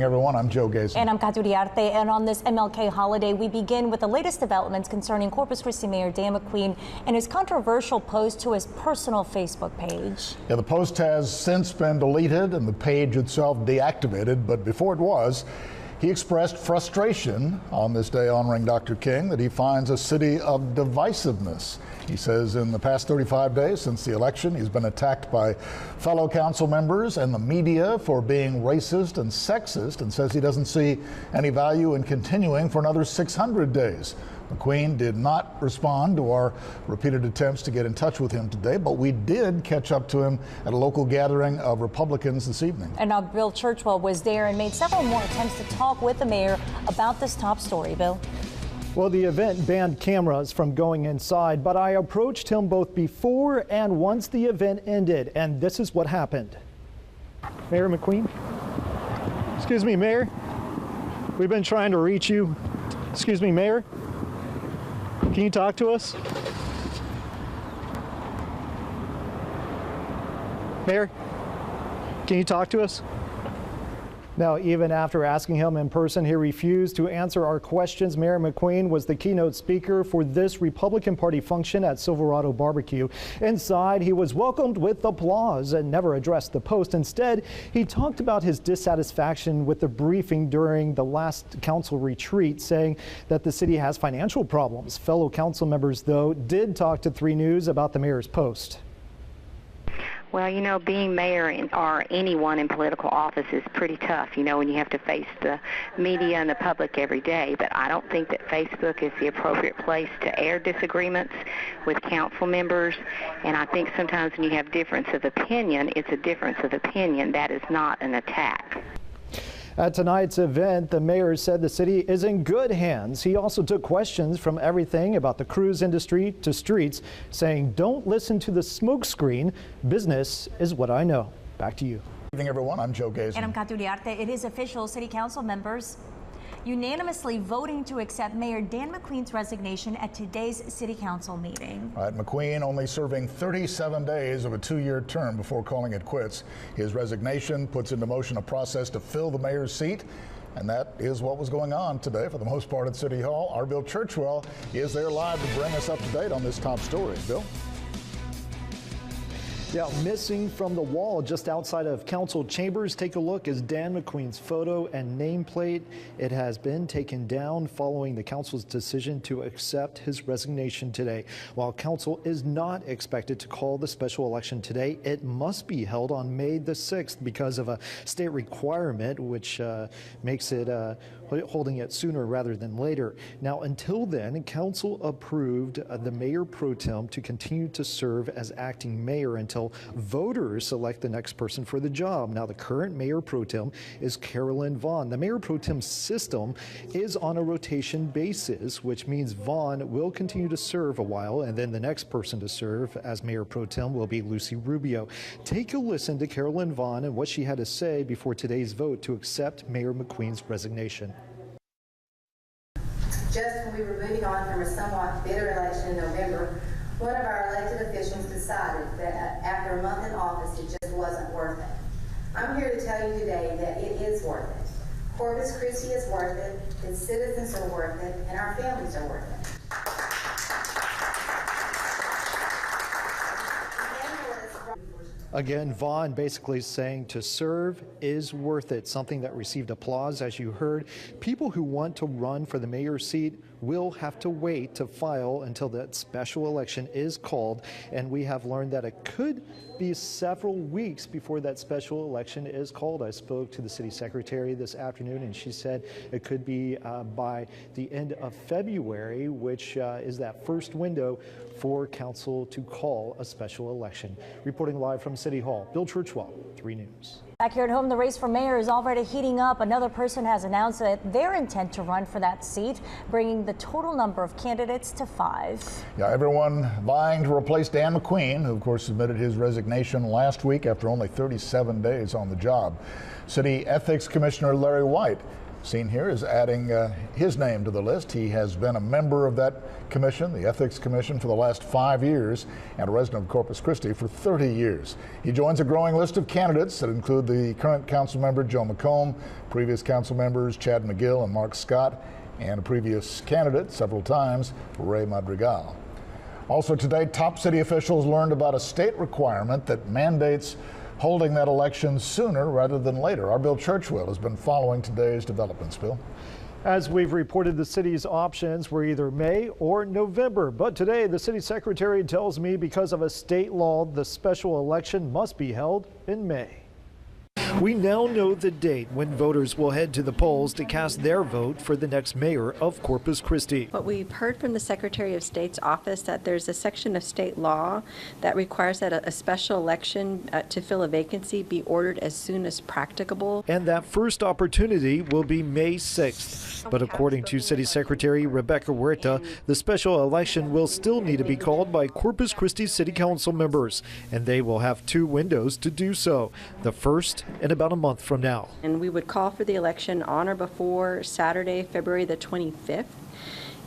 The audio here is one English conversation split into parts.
everyone. I'm Joe Gazen. And I'm Katu Diarte. And on this MLK holiday, we begin with the latest developments concerning Corpus Christi Mayor Dan McQueen and his controversial post to his personal Facebook page. Yeah, the post has since been deleted and the page itself deactivated, but before it was, he expressed frustration on this day honoring Dr. King that he finds a city of divisiveness. He says in the past 35 days since the election, he's been attacked by fellow council members and the media for being racist and sexist, and says he doesn't see any value in continuing for another 600 days. McQueen did not respond to our repeated attempts to get in touch with him today, but we did catch up to him at a local gathering of Republicans this evening. And now Bill Churchwell was there and made several more attempts to talk with the mayor about this top story. Bill? Well, the event banned cameras from going inside, but I approached him both before and once the event ended, and this is what happened. Mayor McQueen? Excuse me, Mayor? We've been trying to reach you. Excuse me, Mayor? Can you talk to us? Mayor, can you talk to us? Now, even after asking him in person, he refused to answer our questions. Mayor McQueen was the keynote speaker for this Republican Party function at Silverado Barbecue. Inside, he was welcomed with applause and never addressed the post. Instead, he talked about his dissatisfaction with the briefing during the last council retreat, saying that the city has financial problems. Fellow council members, though, did talk to 3 News about the mayor's post. Well, you know, being mayor or anyone in political office is pretty tough, you know, when you have to face the media and the public every day. But I don't think that Facebook is the appropriate place to air disagreements with council members. And I think sometimes when you have difference of opinion, it's a difference of opinion. That is not an attack. At tonight's event, the mayor said the city is in good hands. He also took questions from everything about the cruise industry to streets, saying, "Don't listen to the smokescreen. Business is what I know." Back to you. Good evening, everyone. I'm Joe Gazen. And I'm Katu Diarte. It is official. City council members unanimously voting to accept Mayor Dan McQueen's resignation at today's city council meeting. All right, McQueen only serving 37 days of a 2-year term before calling it quits. His resignation puts into motion a process to fill the mayor's seat, and that is what was going on today for the most part at City Hall. Our Bill Churchwell is there live to bring us up to date on this top story. Bill? Yeah, missing from the wall just outside of council chambers. Take a look is Dan McQueen's photo and nameplate. It has been taken down following the council's decision to accept his resignation today. While council is not expected to call the special election today, it must be held on May the 6th because of a state requirement, which makes it holding it sooner rather than later. Now, until then, council approved the mayor pro tem to continue to serve as acting mayor until voters select the next person for the job. Now, the current mayor pro tem is Carolyn Vaughn. The mayor pro tem system is on a rotation basis, which means Vaughn will continue to serve a while, and then the next person to serve as mayor pro tem will be Lucy Rubio. Take a listen to Carolyn Vaughn and what she had to say before today's vote to accept Mayor McQueen's resignation. Just when we were moving on from a somewhat bitter election in November, one of our elected officials decided that after a month in office, it just wasn't worth it. I'm here to tell you today that it is worth it. Corpus Christi is worth it, its citizens are worth it, and our families are worth it. Again, Vaughn basically saying to serve is worth it, something that received applause, as you heard. People who want to run for the mayor's seat will have to wait to file until that special election is called, and we have learned that it could be several weeks before that special election is called. I spoke to the city secretary this afternoon, and she said it could be by the end of February, which is that first window for council to call a special election. Reporting live from City Hall, Bill Churchwell, 3 News. Back here at home, the race for mayor is already heating up. Another person has announced that their intent to run for that seat, bringing the total number of candidates to 5. Yeah, everyone vying to replace Dan McQueen, who of course submitted his resignation last week after only 37 days on the job. City Ethics Commissioner Larry White Seen here is adding his name to the list. He has been a member of that commission, the Ethics Commission, for the last 5 years and a resident of Corpus Christi for 30 years. He joins a growing list of candidates that include the current council member Joe McComb, previous council members Chad McGill and Mark Scott, and a previous candidate several times, Ray Madrigal. Also today, top city officials learned about a state requirement that mandates holding that election sooner rather than later. Our Bill Churchwell has been following today's developments. Bill. As we've reported, the city's options were either May or November. But today, the city secretary tells me because of a state law, the special election must be held in May. We now know the date when voters will head to the polls to cast their vote for the next mayor of Corpus Christi. What we've heard from the Secretary of State's office that there's a section of state law that requires that a special election to fill a vacancy be ordered as soon as practicable. And that first opportunity will be May 6th. But according to City Secretary Rebecca Huerta, the special election will still need to be called by Corpus Christi City Council members, and they will have 2 windows to do so. The first in about a month from now. And we would call for the election on or before Saturday, February the 25th.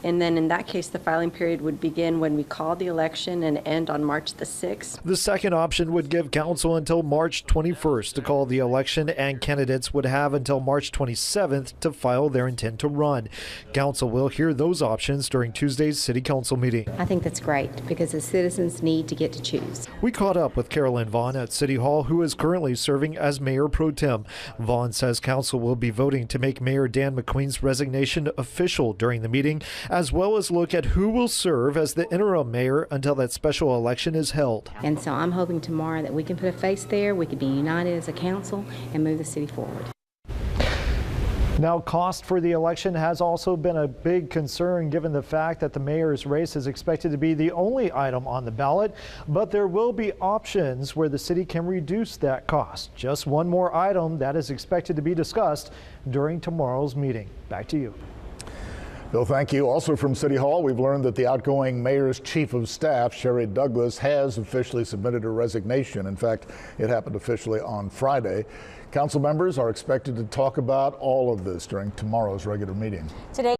And then in that case, the filing period would begin when we call the election and end on March the 6th. The second option would give council until March 21st to call the election, and candidates would have until March 27th to file their intent to run. Council will hear those options during Tuesday's city council meeting. I think that's great because the citizens need to get to choose. We caught up with Carolyn Vaughn at City Hall, who is currently serving as Mayor Pro Tem. Vaughn says council will be voting to make Mayor Dan McQueen's resignation official during the meeting, as well as look at who will serve as the interim mayor until that special election is held. And so I'm hoping tomorrow that we can put a face there, we can be united as a council and move the city forward. Now, cost for the election has also been a big concern given the fact that the mayor's race is expected to be the only item on the ballot, but there will be options where the city can reduce that cost. Just one more item that is expected to be discussed during tomorrow's meeting. Back to you. Bill, thank you. Also from City Hall, we've learned that the outgoing mayor's chief of staff, Sherry Douglas, has officially submitted her resignation. In fact, it happened officially on Friday. Council members are expected to talk about all of this during tomorrow's regular meeting. Today